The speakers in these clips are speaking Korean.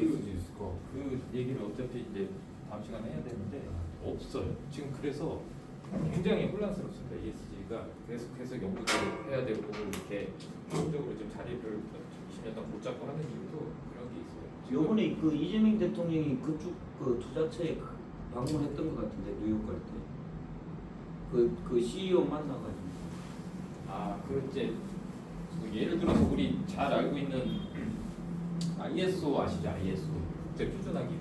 ESG 스코어. 그 얘기를 어차피 이제 다음 시간에 해야 되는데 없어요. 지금 그래서 굉장히 혼란스럽습니다. ESG가 계속 연구를 해야 되고 이렇게 기본적으로 지금 자리를 20년 동안 못 잡고 하는 이유도 그런 게 있어요. 요번에 그 이재명 대통령이 그쪽 그 투자처에 방문했던 것 같은데 뉴욕 갈 때. 그 CEO 만나가지고. 그 이제 그 예를 들어서 우리 잘 알고 있는 ISO 아시죠? ISO 국제 표준화기구.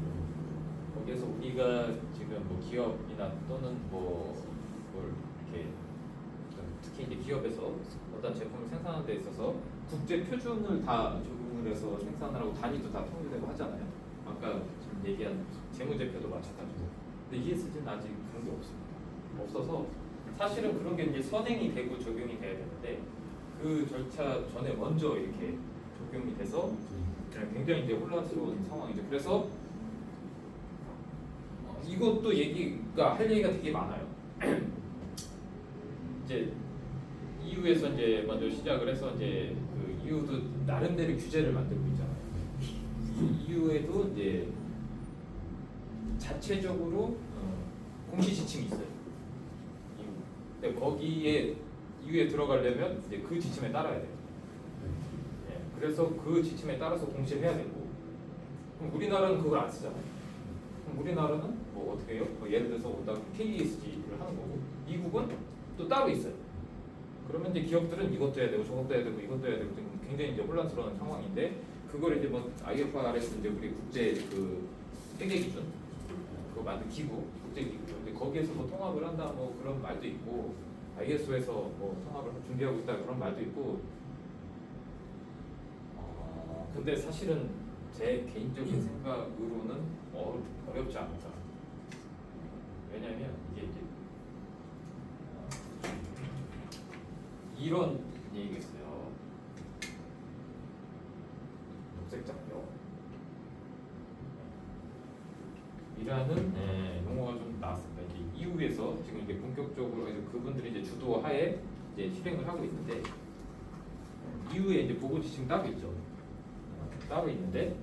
거기에서 우리가 지금 뭐 기업이나 또는 뭘 이렇게 특히 이제 기업에서 어떤 제품을 생산하는 데 있어서 국제 표준을 다 적용을 해서 생산을 하고 단위도 다 통일되고 하잖아요. 아까 지금 얘기한 재무제표도 마찬가지고. 근데 ESG는 아직 그런 게 없습니다. 없어서 사실은 그런 게 이제 선행이 되고 적용이 돼야 되는데 그 절차 전에 먼저 이렇게 적용이 돼서 굉장히 이제 혼란스러운 상황이죠. 그래서 이것도 할 얘기가 되게 많아요. 이제 EU에서 이제 먼저 시작을 해서 이제 그 EU도 나름대로 규제를 만들고 있잖아요. EU에도 이제 자체적으로 공시 지침이 있어요. 근데 거기에 EU에 들어가려면 이제 그 지침에 따라야 돼요. 그래서 그 지침에 따라서 공시를 해야 되고, 그럼 우리나라는 그걸 안 쓰잖아요. 그럼 우리나라는 뭐 어떻게 해요? 뭐 예를 들어서 KESG를 하는 거고, 미국은 또 따로 있어요. 그러면 이제 기업들은 이것도 해야 되고 저것도 해야 되고 이것도 해야 되고 굉장히 이제 혼란스러운 상황인데, 그걸 이제 뭐 IFRS 이제 우리 국제 그 회계 기준 그거 만든 기구, 국제 기구, 근데 거기에서 뭐 통합을 한다 뭐 그런 말도 있고, ISO에서 뭐 통합을 준비하고 있다 그런 말도 있고. 근데 사실은 제 개인적인 생각으로는 어렵지 않을까. 왜냐하면 이게 이제 이런 얘기가 있어요. 녹색 장벽 이라는 용어가 좀 나왔습니다. 이제 EU에서 지금 이제 본격적으로 해서 그분들이 이제 주도하에 이제 실행을 하고 있는데, EU에 이제 보고 지침 따로 있죠. 따로 있는데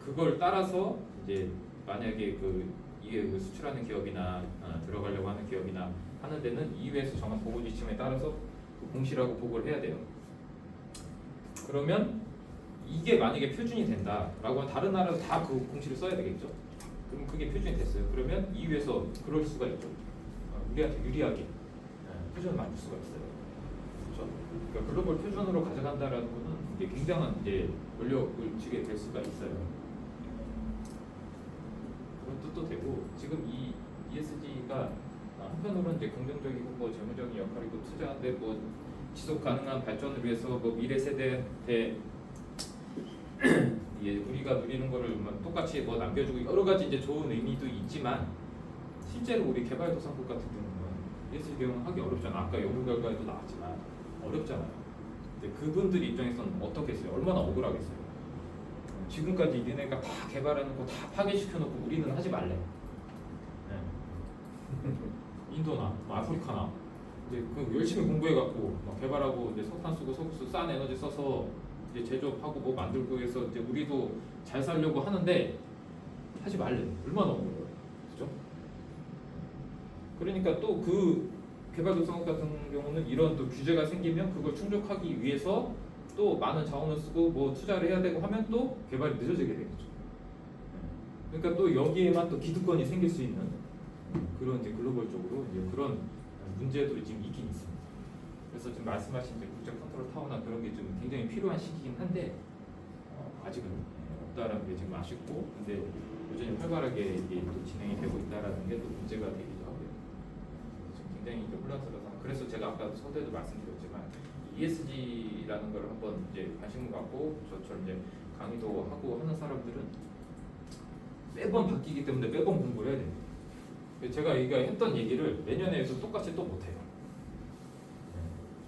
그걸 따라서 이제 만약에 이게 수출하는 기업이나 들어가려고 하는 기업이나 하는 데는 EU에서 정한 보고 지침에 따라서 그 공시라고 보고를 해야 돼요. 그러면 이게 만약에 표준이 된다라고 하면 다른 나라도 다 그 공시를 써야 되겠죠. 그럼 그게 표준이 됐어요. 그러면 EU에서 그럴 수가 있죠. 우리한테 유리하게 표준을 만들 수가 있어요. 그렇죠? 그러니까 글로벌 표준으로 가져간다라는 거는 이게 굉장한 이제 권력을 쥐게 될 수가 있어요. 그런 뜻도 되고, 지금 이 ESG가 한편으로는 이제 긍정적이고 뭐 재무적인 역할이고 투자하는데 뭐 지속 가능한 발전을 위해서 뭐 미래 세대한테 우리가 누리는 거를 똑같이 뭐 남겨주고 여러 가지 이제 좋은 의미도 있지만, 실제로 우리 개발도상국 같은 경우는 ESG 경영을 하기 어렵잖아. 아까 연구 결과에도 나왔지만 어렵잖아요. 근데 그분들 입장에서는 어떻겠어요? 얼마나 억울하겠어요. 지금까지 니네가 다 개발하는 거 다 파괴시켜놓고 우리는 하지 말래. 인도나 뭐 아프리카나 이제 그 열심히 공부해갖고 막 개발하고 이제 석탄 쓰고 석수 싼 에너지 써서 이제 제조업하고 뭐 만들고 해서 이제 우리도 잘 살려고 하는데 하지 말래. 얼마나 억울해요, 그죠? 그러니까 또 그 개발도상국 같은 경우는 이런 또 규제가 생기면 그걸 충족하기 위해서 또 많은 자원을 쓰고 뭐 투자를 해야 되고 하면 또 개발이 늦어지게 되겠죠. 그러니까 또 여기에만 또 기득권이 생길 수 있는 그런 이제 글로벌적으로 이제 그런 문제도 지금 있긴 있습니다. 그래서 지금 말씀하신 이제 국제 컨트롤 타워나 그런 게 좀 굉장히 필요한 시기긴 한데 아직은 없다라는 게 지금 아쉽고, 근데 여전히 활발하게 이게 또 진행이 되고 있다라는 게 또 문제가 되기도 하고요. 지금 굉장히 이제 혼란스러워서, 그래서 제가 아까 서두에도 말씀드렸지만 ESG라는 걸 한번 이제 관심을 갖고 저처럼 이제 강의도 하고 하는 사람들은 매번 바뀌기 때문에 매번 공부를 해야 됩니다. 제가 했던 얘기를 내년에 해서 똑같이 또 못해요.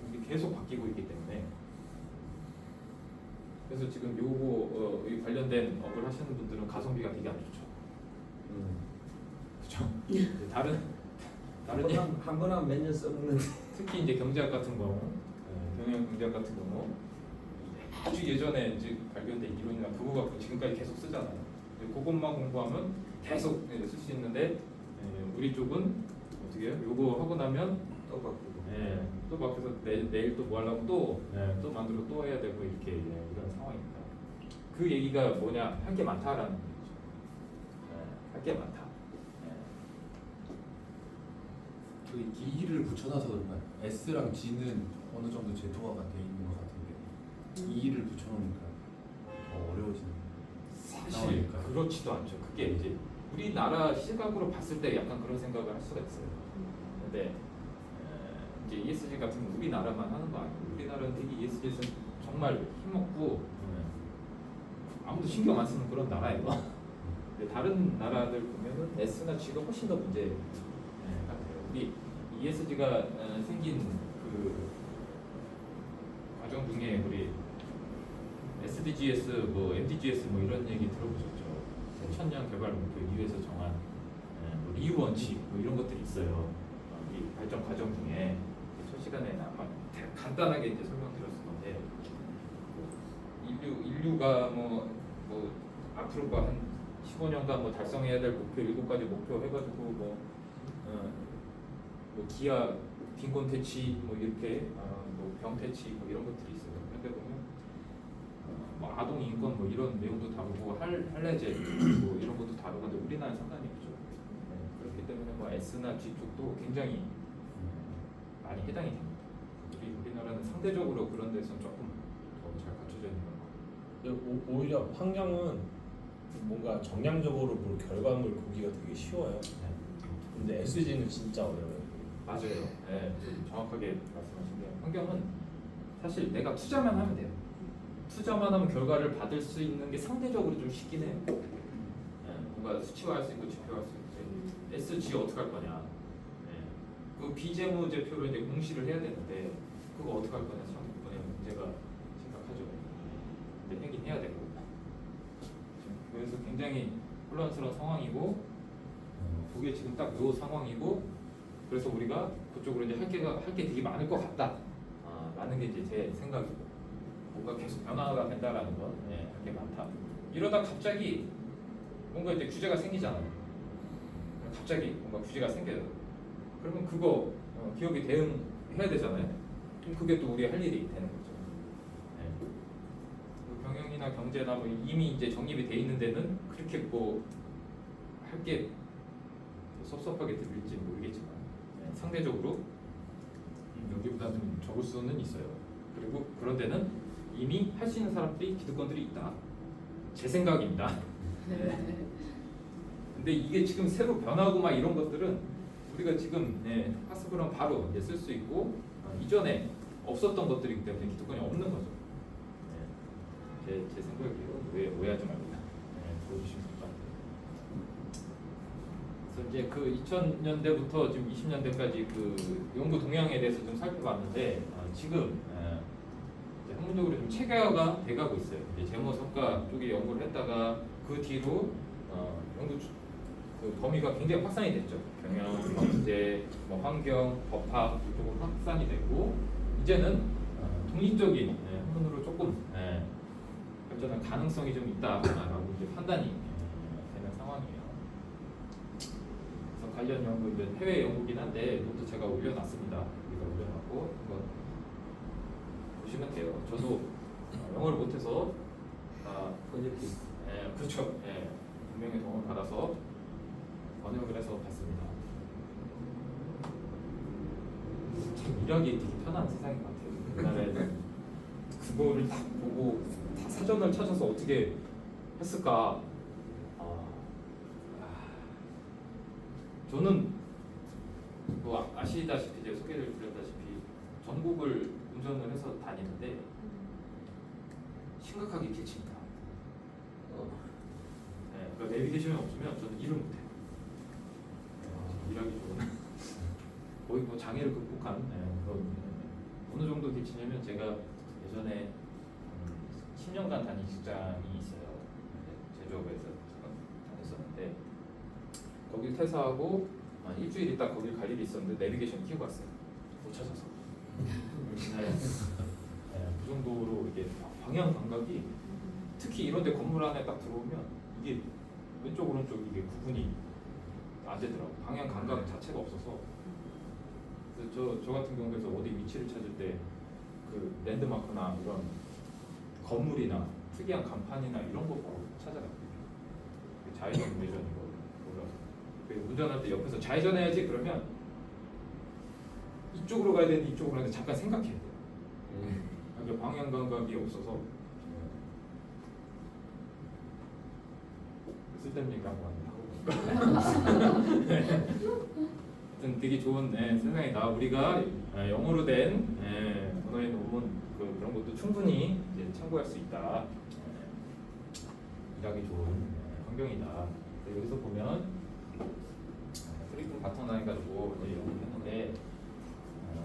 이게 계속 바뀌고 있기 때문에. 그래서 지금 요거 관련된 업을 하시는 분들은 가성비가 되게 안 좋죠. 그렇죠? 다른 한 번 하면 몇 년 써먹는데. 특히 이제 경제학 같은 경우, 경영 경제학 같은 경우 아주 예전에 이제 발견된 이론이나 그거 갖고 지금까지 계속 쓰잖아요. 쓰잖아요. 근데 그것만 공부하면 계속 쓸 수 있는데 우리 쪽은 어떻게 해요? 요거 하고 나면 또 바꾸고. 또 밖에서 내일 또 뭐 하려고 또 만들어 또 해야 되고 이렇게 이런 상황입니다. 그 얘기가 뭐냐? 할 게 많다라는 얘기죠. 할 게 많다. 그 E를 붙여놔서 그런가요? S랑 G는 어느 정도 제도화가 돼 있는 것 같은데 E를 붙여놓으니까 더 어려워지는. 사실 상황일까요? 그렇지도 않죠. 그게 이제 우리나라 시각으로 봤을 때 약간 그런 생각을 할 수가 있어요. 근데 이제 ESG 같은 건 우리나라만 하는 거 아니고 우리나라는 되게 ESG에서 정말 힘없고 아무도 신경 안 쓰는 그런 나라예요. 근데 다른 나라들 보면은 S나 G가 훨씬 더 문제 같아요. 우리 ESG가 생긴 그 과정 중에 우리 SDGs, 뭐 MDGs 뭐 이런 얘기 들어보셨죠? 새천년 개발 목표 이후에서 정한 뭐 리우 원칙 뭐 이런 것들이 있어요. 이 발전 과정 중에 첫 시간에 아마 간단하게 이제 설명드렸을 건데 인류가 뭐 앞으로 한 15년간 뭐 달성해야 될 목표 7가지 목표 해가지고 뭐 기아 빈곤 퇴치 뭐 이렇게 뭐 병 퇴치 뭐 이런 것들이 있어요. 근데 보면 뭐 아동 인권 뭐 이런 내용도 다루고 할례제 뭐 이런 것도 다루는데 우리나라는 상당히 없죠. 그렇기 때문에 뭐 S나 G 쪽도 굉장히 많이 해당이 됩니다. 우리나라는 상대적으로 그런 데서 조금 더 잘 갖춰져 있는 것 같아요. 오히려 환경은 뭔가 정량적으로 볼 결과물 보기가 되게 쉬워요. 근데 SG는 진짜 어려워요. 맞아요. 정확하게 말씀하신 게 환경은 사실 내가 투자만 하면 돼요. 투자만 하면 결과를 받을 수 있는 게 상대적으로 좀 쉽긴 해요. 뭔가 수치화할 수 있고 지표화할 수 있고 SG 어떻게 할 거냐. 그 비재무제표로 이제 공시를 해야 되는데 그거 어떻게 할 거냐 참 이번에 문제가 심각하죠. 근데 하긴 해야 되고 그래서 굉장히 혼란스러운 상황이고 그게 지금 딱 요 상황이고 그래서 우리가 그쪽으로 이제 할 게 되게 많을 것 같다. 라는 게 이제 제 생각이고 뭔가 계속 변화가 된다라는 건 할 게 많다. 이러다 갑자기 뭔가 이제 규제가 생기잖아요. 갑자기 뭔가 규제가 생겨요. 그러면 그거 기업이 대응해야 되잖아요. 그럼 그게 또 우리 할 일이 되는 거죠. 그 경영이나 경제나 뭐 이미 이제 정립이 돼 있는 데는 그렇게 뭐 할 게 섭섭하게 들릴지 모르겠지만 상대적으로 여기보다 좀 적을 수는 있어요. 그리고 그런 데는 이미 할 수 있는 사람들이 기득권들이 있다. 제 생각입니다. 근데 이게 지금 새로 변하고 막 이런 것들은 우리가 지금 학습을 하면 바로 쓸 수 있고 이전에 없었던 것들이기 때문에 기득권이 없는 거죠. 제 생각이에요. 오해하지 말고 들어주시면 될 것 같아요. 그래서 이제 그 2000년대부터 지금 20년대까지 그 연구 동향에 대해서 좀 살펴봤는데 지금 이제 학문적으로 좀 체계화가 돼가고 있어요. 이제 제모 성과 쪽에 연구를 했다가 그 뒤로 연구 그 범위가 굉장히 확산이 됐죠. 경영, 경제, 뭐 환경, 법학 이쪽으로 확산이 됐고 이제는 독립적인 학문으로 조금 발전할 가능성이 좀 있다라고 이제 판단이 되는 상황이에요. 그래서 관련 연구 이제 해외 연구긴 한데 이것도 제가 올려놨습니다. 여기다 올려놨고 한번 보시면 돼요. 저도 영어를 못해서 프로젝트. 그렇죠. 분명히 도움을 받아서 번역을 해서 봤습니다. 참 일하기 되게 편한 세상인 것 같아요. 옛날에는 그거를 딱 보고 다 사전을 찾아서 어떻게 했을까? 저는 뭐 아시다시피 이제 소개를 드렸다시피 전국을 운전을 해서 다니는데 심각하게 길칩니다. 그러니까 내비게이션이 없으면 저는 일을 못해요. 일하기 좋은 거의 뭐 장애를 극복한 그런 어느 정도 길치냐면 제가 예전에 10년간 다닌 직장이 있어요. 제조업에서 다녔었는데 거길 퇴사하고 일주일 있다 거길 갈 일이 있었는데 내비게이션 키우고 왔어요. 못 찾아서. 그 정도로 이게 방향 감각이 특히 이런데 건물 안에 딱 들어오면 이게 왼쪽 오른쪽 이게 구분이 안 되더라고. 방향 감각 자체가 없어서. 그래서 저 같은 경우에서 어디 위치를 찾을 때 그 랜드마크나 이런 건물이나 특이한 간판이나 이런 거 바로 찾아가요. 좌회전 우회전 이거 몰라서. 운전할 때 옆에서 좌회전해야지 그러면 이쪽으로 가야 되는데 이쪽으로 가야 되는데 잠깐 생각해야 돼요. 그러니까 방향 감각이 없어서 쓸데없는 얘기 한거 같네요. 하여튼 되게 좋은 세상이다. 우리가 영어로 된 언어의 논문 그런 것도 충분히 이제 참고할 수 있다. 일하기 좋은 환경이다. 여기서 보면 프리즘 바탕 나해가지고 연구했는데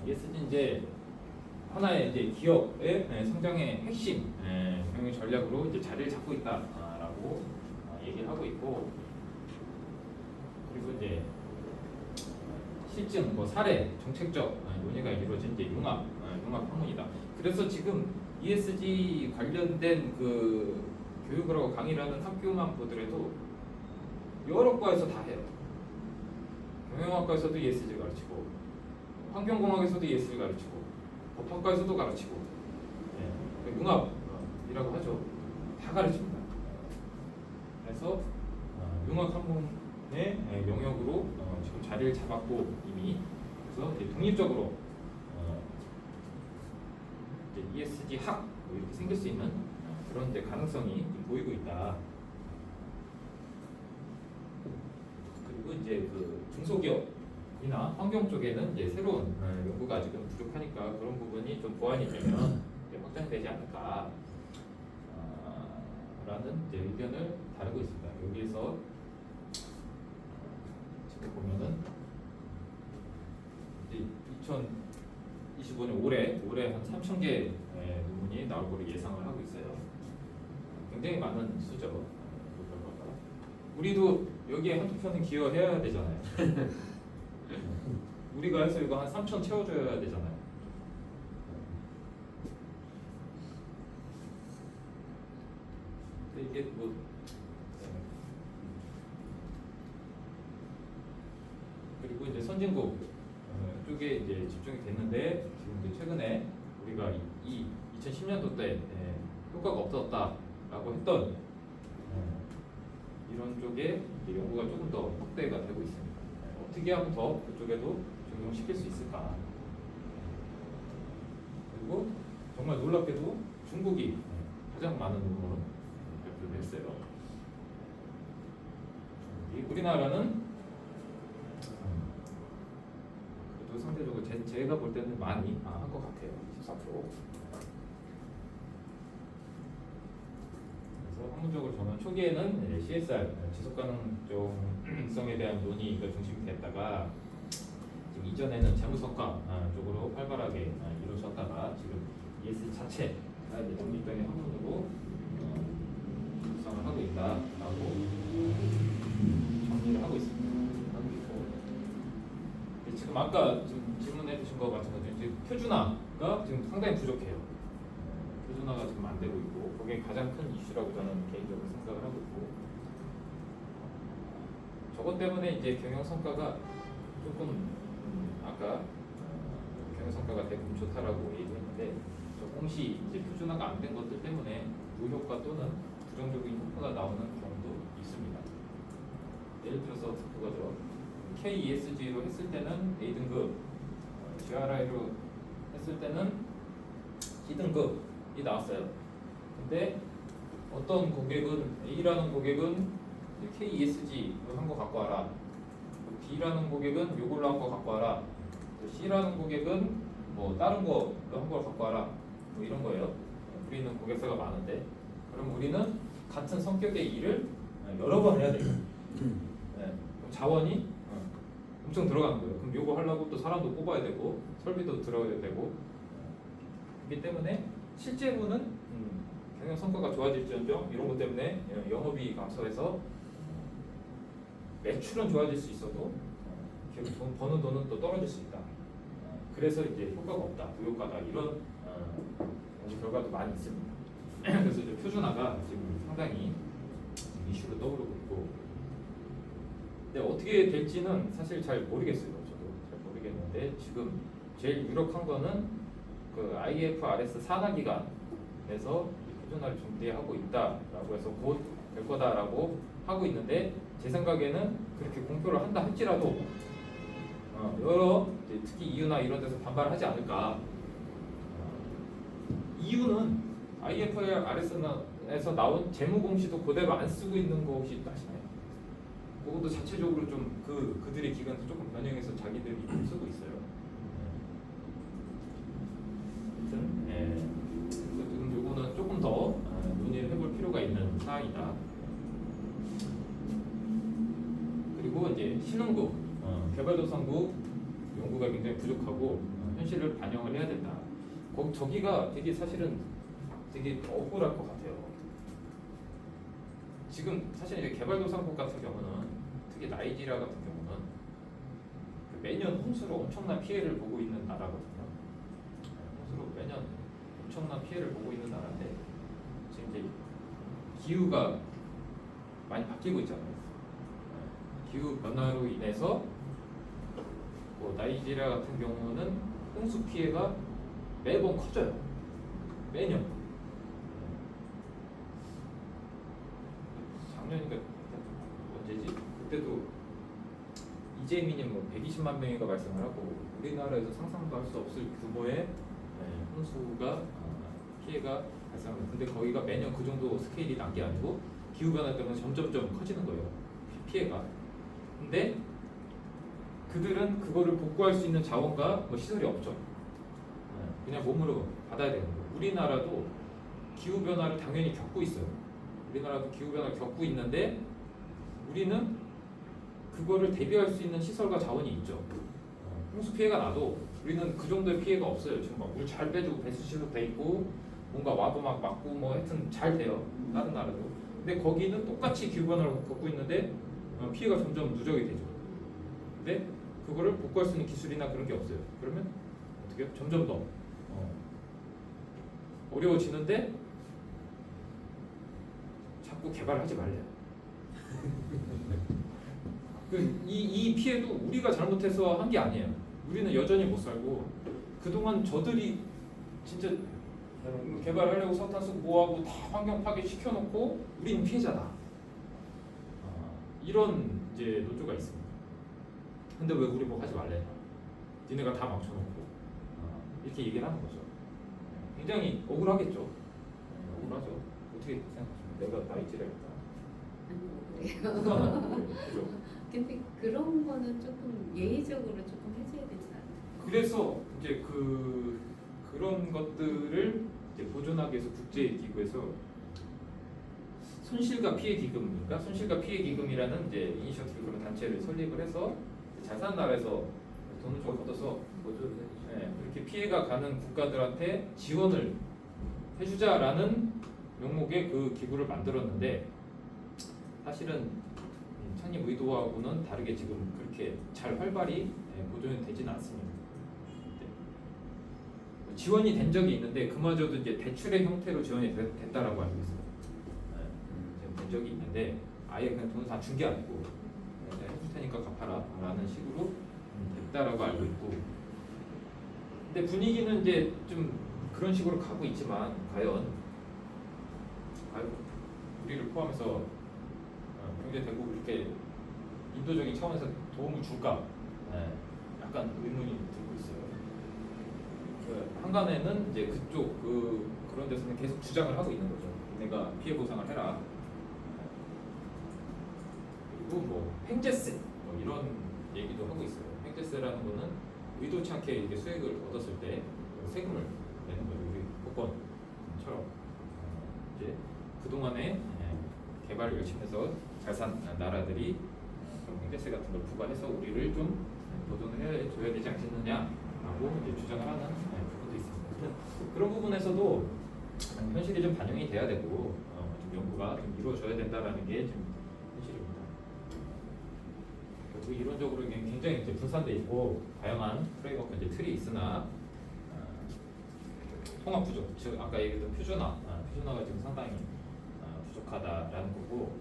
ESG 이제 하나의 이제 기업의 성장의 핵심 경영 전략으로 이제 자리를 잡고 있다라고 얘기를 하고 있고, 그리고 이제 실증, 뭐 사례, 정책적 논의가 이루어진 이제 융합 학문이다. 그래서 지금 ESG 관련된 그 교육을 하고 강의를 하는 학교만 보더라도 여러 과에서 다 해요. 경영학과에서도 ESG 가르치고, 환경공학에서도 ESG 가르치고, 법학과에서도 가르치고, 융합이라고 하죠. 다 가르칩니다. 그래서 융합 학문의 영역으로 지금 자리를 잡았고 이미, 그래서 이제 독립적으로 이제 ESG 학 뭐 이렇게 생길 수 있는 그런 이제 가능성이 보이고 있다. 그리고 이제 그 중소기업이나 환경 쪽에는 이제 새로운 연구가 아직은 부족하니까 그런 부분이 좀 보완이 되면 이제 확장되지 않을까 라는 이제 의견을 다루고 있습니다. 여기에서 지금 보면은 이제 2025년 올해 한 3,000개 논문이 나올 거로 예상을 하고 있어요. 굉장히 많은 수죠. 그 결과가. 우리도 여기에 한두 편은 기여해야 되잖아요. 우리가 해서 이거 한 3,000 채워줘야 되잖아요. 근데 이게 뭐 그리고 이제 선진국 쪽에 이제 집중이 됐는데 지금 이제 최근에 우리가 이 2010년도 때 효과가 없었다라고 했던 이런 쪽에 이제 연구가 조금 더 확대가 되고 있습니다. 어떻게 하면 더 그쪽에도 적용시킬 수 있을까? 그리고 정말 놀랍게도 중국이 가장 많은 논문을 발표를 했어요. 우리나라는 그래도 상대적으로 제가 볼 때는 많이 한 것 같아요. 14%. 그래서 학문적으로 저는 초기에는 CSR 지속가능성에 대한 논의가 중심이 됐다가 지금 이전에는 재무성과 쪽으로 활발하게 이루어졌다가 지금 ESG 자체가 이제 독립적인 학문으로 구성을 하고 있다라고 정리를 하고 있습니다. 지금 아까 지금 질문해 주신 거 마찬가지로 이제 표준화가 지금 상당히 부족해요. 표준화가 지금 안 되고 있고, 그게 가장 큰 이슈라고 저는 개인적으로 생각을 하고 있고, 저것 때문에 이제 경영 성과가 조금 아까 경영 성과가 되게 좋다라고 얘기했는데, 저 공시 이제 표준화가 안 된 것들 때문에 무효과 또는 부정적인 효과가 나오는 경우도 있습니다. 예를 들어서 그거죠. KESG로 했을 때는 A등급, GRI로 했을 때는 D등급이 나왔어요. 근데 어떤 고객은 A라는 고객은 KESG로 한 거 갖고 와라. B라는 고객은 요걸로 한 거 갖고 와라. C라는 고객은 뭐 다른 거로 한 걸 갖고 와라. 뭐 이런 거예요. 우리는 고객사가 많은데, 그럼 우리는 같은 성격의 일을 여러 번 해야 돼요. 네. 자원이 엄청 들어가는 거예요. 그럼 요거 하려고 또 사람도 뽑아야 되고 설비도 들어야 되고, 그렇기 때문에 실제로는 경영 성과가 좋아질지언정 이런 것 때문에 영업이익 감소해서 매출은 좋아질 수 있어도 돈 버는 돈은 또 떨어질 수 있다. 그래서 이제 효과가 없다, 무효과다, 이런 연구 결과도 많이 있습니다. 그래서 이제 표준화가 지금 상당히 이슈로 떠오르고 있고, 근데 어떻게 될지는 사실 잘 모르겠어요. 저도 잘 모르겠는데 지금 제일 유력한 거는 그 IFRS 산하 기관에서 이 표준화를 준비하고 있다라고 해서 곧 될 거다라고 하고 있는데, 제 생각에는 그렇게 공표를 한다 할지라도 여러 이제 특히 EU나 이런 데서 반발하지 않을까. EU는 IFRS에서 나온 재무 공시도 그대로 안 쓰고 있는 거 혹시 아시나요? 그것도 자체적으로 좀 그들의 기관에서 조금 변형해서 자기들이 쓰고 있어요. 아무튼 그래서 지금 요거는 조금 더 논의를 해볼 필요가 있는 사항이다. 그리고 이제 신흥국, 개발도상국 연구가 굉장히 부족하고 현실을 반영을 해야 된다. 저기가 되게 사실은 되게 억울할 것 같아요. 지금 사실 이제 개발도상국 같은 경우는, 특히 나이지리아 같은 경우는 매년 홍수로 엄청난 피해를 보고 있는 나라거든요. 홍수로 매년 엄청난 피해를 보고 있는 나라인데, 지금 이제 기후가 많이 바뀌고 있잖아요. 기후 변화로 인해서 나이지리아 같은 경우는 홍수 피해가 매번 커져요. 매년. 작년인가 언제지? 그때도 이재민이 뭐 120만 명이가 발생을 하고, 우리나라에서 상상도 할 수 없을 규모의 홍수가 피해가 발생합니다. 근데 거기가 매년 그 정도 스케일이 난 게 아니고 기후 변화 때문에 점점점 커지는 거예요. 피해가. 근데 그들은 그거를 복구할 수 있는 자원과 뭐 시설이 없죠. 그냥 몸으로 받아야 되는 거예요. 우리나라도 기후 변화를 당연히 겪고 있어요. 우리나라도 기후 변화를 겪고 있는데, 우리는 그거를 대비할 수 있는 시설과 자원이 있죠. 홍수 피해가 나도 우리는 그 정도의 피해가 없어요. 지금 막 물 잘 빼주고 배수 시설 돼 있고, 뭔가 와도 막 막고 뭐 하여튼 잘 돼요. 다른 나라도. 근데 거기는 똑같이 기후 변화를 겪고 있는데 피해가 점점 누적이 되죠. 근데 그거를 복구할 수 있는 기술이나 그런 게 없어요. 그러면 어떻게 해요? 점점 더 어려워지는데 자꾸 개발하지 말래요. 이 피해도 우리가 잘못해서 한 게 아니에요. 우리는 여전히 못 살고, 그동안 저들이 진짜 개발하려고 석탄 쓰고 뭐하고 다 환경 파괴 시켜놓고 우리는 피해자다. 이런 이제 노조가 있습니다. 근데 왜 우리 뭐 하지 말래? 니네가 다 망쳐놓고 이렇게 얘기를 하는 거죠. 굉장히 억울하겠죠. 억울하죠. 어떻게 생각하십니까? 내가 나이지리아였다. 그죠? 근데 그런 거는 조금 예의적으로 조금 해줘야 되지 않나요? 그래서 이제 그런 것들을 이제 보존하기 위해서 국제기구에서 손실과 피해 기금인가? 손실과 피해 기금이라는 이제 이니셔티브 그런 단체를 설립을 해서 잘 사는 나라에서 돈을 좀 걷어서 그렇게 피해가 가는 국가들한테 지원을 해주자라는 명목의 그 기구를 만들었는데, 사실은 창립 의도하고는 다르게 지금 그렇게 잘 활발히 보존이 되지는 않습니다. 지원이 된 적이 있는데 그마저도 이제 대출의 형태로 지원이 됐다라고 알고 있어요. 지금 된 적이 있는데 아예 그냥 돈을 다 준 게 아니고 해줄 테니까 갚아라라는 식으로 됐다라고 알고 있고, 근데 분위기는 이제 좀 그런 식으로 가고 있지만 과연 우리를 포함해서 경제 대국 이렇게 인도적인 차원에서 도움을 줄까? 약간 의문이 들고 있어요. 한간에는 이제 그쪽 그런 데서는 계속 주장을 하고 있는 거죠. 내가 피해 보상을 해라. 그리고 뭐 횡재세 뭐 이런 얘기도 하고 있어요. 횡재세라는 거는 의도치 않게 이게 수익을 얻었을 때 세금을 내는 거죠. 우리 복권처럼 이제 그 동안에 개발을 열심히 해서 잘 산 나라들이 그런 횡재세 같은 걸 부과해서 우리를 좀 보존을 해줘야 되지 않겠느냐라고 이제 주장을 하는 부분도 있습니다. 그런 부분에서도 현실이 좀 반영이 돼야 되고 좀 연구가 좀 이루어져야 된다라는 게 지금 현실입니다. 그리고 이론적으로 굉장히 이제 분산돼 있고 다양한 프레임워크 이제 틀이 있으나 통합 부족, 즉 아까 얘기했던 표준화가 지금 상당히 부족하다라는 거고.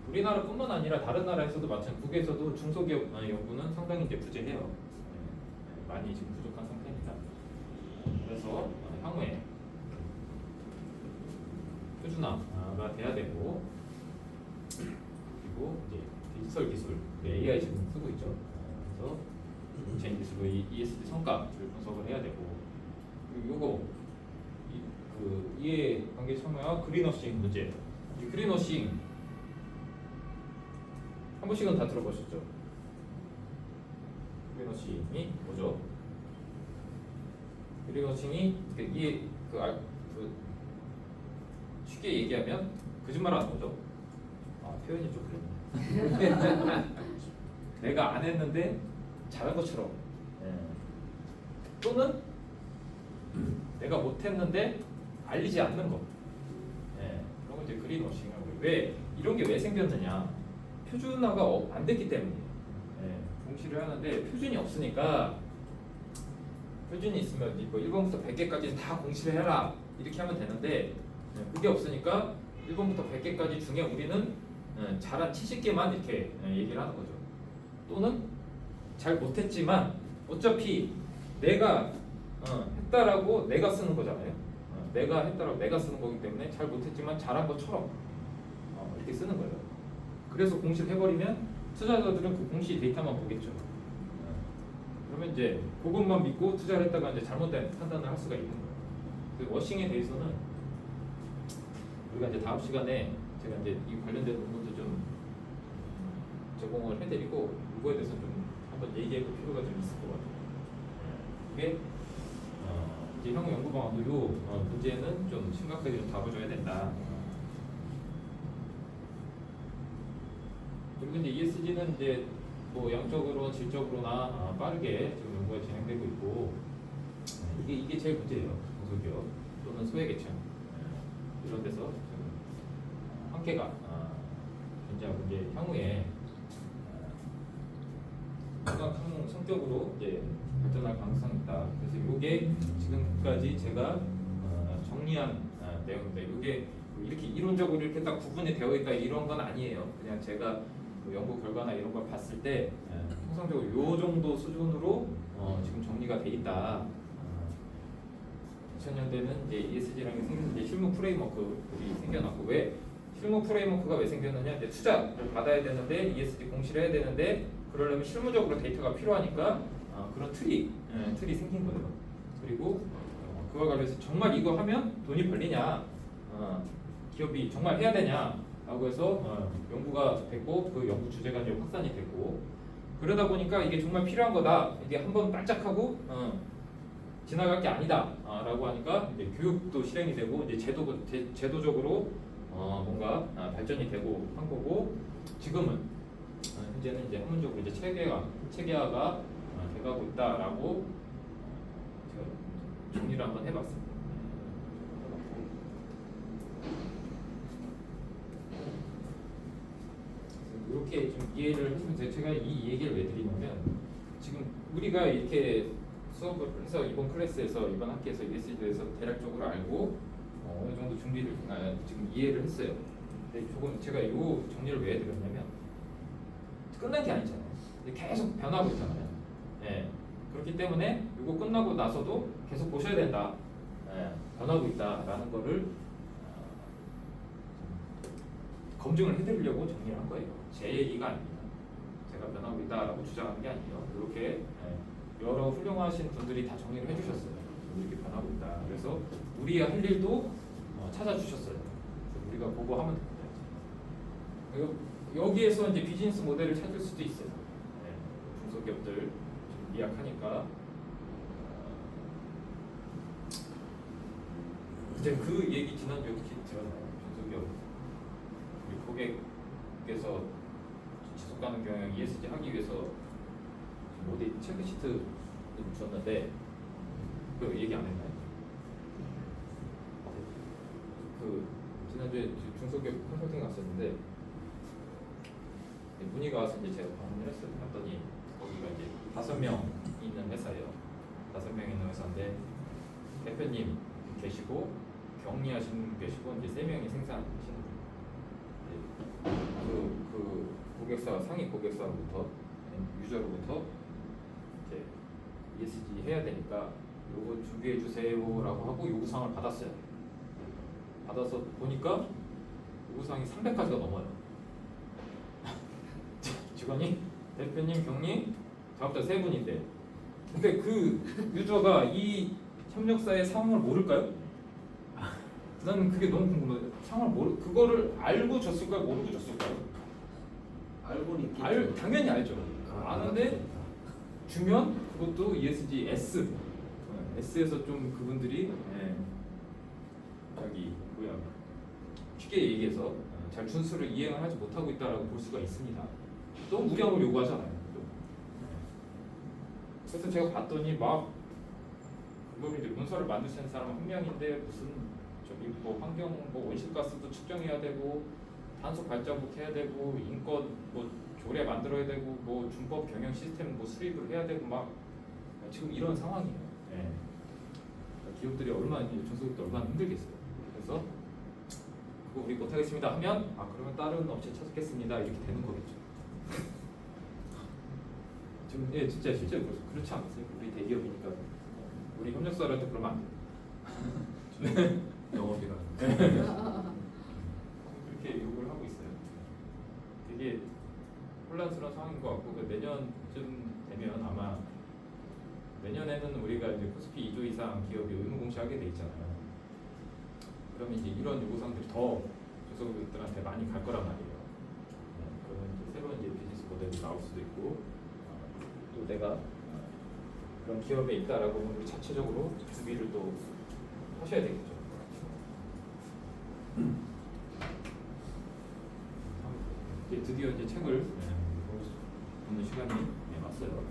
우리나라뿐만 아니라 다른 나라에서도 마찬가지, 국외에서도 중소기업 연구는 상당히 이제 부재해요. 많이 지금 부족한 상태입니다. 그래서 향후에 표준화가 돼야 되고, 그리고 이제 디지털 기술, AI 지금 쓰고 있죠. 그래서 블록체인 기술로 ESG 성과를 분석을 해야 되고, 그리고 요거 이해관계 참여와 그린워싱 문제. 이 그린워싱 한 번씩은 다 들어보셨죠? 그린워싱이 뭐죠? 그린워싱이 쉽게 얘기하면 거짓말하는 거죠. 표현이 좀 그랬네. 내가 안 했는데 잘한 것처럼. 또는 내가 못했는데 알리지 않는 것. 그런 거 이제 그린워싱이라고 해요. 왜 이런 게 왜 생겼느냐? 표준화가 안 됐기 때문이에요. 공시를 하는데 표준이 없으니까, 표준이 있으면 뭐 1번부터 100개까지 다 공시를 해라 이렇게 하면 되는데, 그게 없으니까 1번부터 100개까지 중에 우리는 잘한 70개만 이렇게 얘기를 하는 거죠. 또는 잘 못했지만 어차피 내가 했다라고 내가 쓰는 거잖아요. 내가 했다라고 내가 쓰는 거기 때문에 잘 못했지만 잘한 것처럼 이렇게 쓰는 거예요. 그래서 공시를 해버리면 투자자들은 그 공시 데이터만 보겠죠. 그러면 이제 그것만 믿고 투자를 했다가 이제 잘못된 판단을 할 수가 있는 거예요. 그 워싱에 대해서는 우리가 이제 다음 시간에 제가 이제 이 관련된 논문도 좀 제공을 해드리고, 이거에 대해서 좀 한번 얘기해볼 필요가 좀 있을 것 같아요. 이게 이제 향후 연구 방안도 요 문제는 좀 심각하게 좀 다뤄줘야 된다. 그리고 이제 ESG는 이제 뭐 양적으로 질적으로나 빠르게 지금 연구가 진행되고 있고, 이게 제일 문제예요. 중소기업 또는 소외계층 이런 데서 지금 한계가 존재하고, 이제 향후에 심각한 성격으로 이제 발전할 가능성이 있다. 그래서 이게 지금까지 제가 정리한 내용입니다. 이게 이렇게 이론적으로 이렇게 딱 구분이 되어 있다 이런 건 아니에요. 그냥 제가 그 연구 결과나 이런 걸 봤을 때 통상적으로 요 정도 수준으로 지금 정리가 돼 있다. 2000년대는 이제 ESG라는 게 생겨서 이제 실무 프레임워크들이 생겨났고, 왜 실무 프레임워크가 왜 생겼느냐? 이제 투자를 받아야 되는데 ESG 공시를 해야 되는데, 그러려면 실무적으로 데이터가 필요하니까 그런 틀이 생긴 거예요. 그리고 그와 관련해서 정말 이거 하면 돈이 벌리냐, 기업이 정말 해야 되냐라고 해서 연구가 됐고, 그 연구 주제가 이제 확산이 됐고, 그러다 보니까 이게 정말 필요한 거다. 이게 한번 반짝하고 지나갈 게 아니다라고 하니까 이제 교육도 실행이 되고, 이제 제도적으로 뭔가 발전이 되고 한 거고, 지금은 현재는 이제 학문적으로 이제 체계화가 돼가고 있다라고 제가 정리를 한번 해봤습니다. 이렇게 좀 이해를 해주면 돼요. 제가 이 얘기를 왜 드리냐면, 지금 우리가 이렇게 수업을 해서 이번 클래스에서 이번 학기에서 ESG에 대해서 대략적으로 알고 어느 정도 준비를 지금 이해를 했어요. 근데 조금 제가 이 정리를 왜 해드렸냐면, 끝난 게 아니잖아요. 계속 변하고 있잖아요. 그렇기 때문에 이거 끝나고 나서도 계속 보셔야 된다. 변하고 있다라는 거를 검증을 해드리려고 정리를 한 거예요. 제 얘기가 아닙니다. 제가 변하고 있다라고 주장하는 게 아니에요. 이렇게 여러 훌륭하신 분들이 다 정리를 해주셨어요. 이렇게 변하고 있다. 그래서 우리 할 일도 찾아주셨어요. 그래서 우리가 보고 하면 됩니다. 여기에서 이제 비즈니스 모델을 찾을 수도 있어요. 중소기업들 좀 미약하니까 이제 그 얘기 지난주에 혹시 들었나요? 중소기업 우리 고객께서 지속 가능 경영 ESG 하기 위해서 어디 체크시트 줬는데 그 얘기 안 했나요? 그 지난주에 중소기업 컨설팅 갔었는데 문의가 와서 이제 제가 방문을 했어요. 봤더니 거기가 이제 5명 있는 회사예요. 5명 있는 회사인데 대표님 계시고 격리하신 분 계시고 이제 3명이 생산하시는 그 고객사 상위 고객사로부터 유저로부터 이제 ESG 해야 되니까 요거 준비해 주세요라고 하고 요구사항을 받았어요. 받아서 보니까 요구사항이 300가지가 넘어요. 직원이 대표님, 경리, 작업자 3분인데 근데 그 유저가 이 협력사의 상황을 모를까요? 나는 그게 너무 궁금해요. 상황을 그거를 알고 줬을까요? 모르고 줬을까요? 알고는 있겠죠. 당연히 알죠. 아는데 주면 그것도 ESG S S에서 좀 그분들이 저기 뭐야 쉽게 얘기해서 잘 준수를 이행을 하지 못하고 있다라고 볼 수가 있습니다. 또 무리함을 요구하잖아요. 또. 그래서 제가 봤더니 막 그걸 이제 문서를 만드시는 사람 한 명인데 무슨 저기 뭐 환경 뭐 온실가스도 측정해야 되고 탄소 발자국 해야 되고 인권 뭐 조례 만들어야 되고 뭐 준법 경영 시스템 뭐 수립을 해야 되고 막 지금 이런 상황이에요. 기업들이 얼마나 중소기업들 얼마나 힘들겠어요. 그래서 그거 우리 못하겠습니다 하면 그러면 다른 업체 찾겠습니다 이렇게 되는 거겠죠. 지금 진짜 실제로 그렇지 않겠어요? 우리 대기업이니까 우리 협력사들한테 그러면 안 돼요. 영업이라. 그렇게 요구를 하고 있어요. 되게 혼란스러운 상황인 것 같고 내년쯤 되면 아마 내년에는 우리가 이제 코스피 2조 이상 기업이 의무 공시하게 돼 있잖아요. 그러면 이제 이런 요구사항들이 더 중소기업들한테 많이 갈 거란 말이에요. 그러면 이제 새로운 이제 비즈니스 모델이 나올 수도 있고 또 내가 그런 기업에 있다라고 하면 우리 자체적으로 준비를 또 하셔야 되겠죠. 이제 드디어 이제 책을 보는 시간이 왔어요.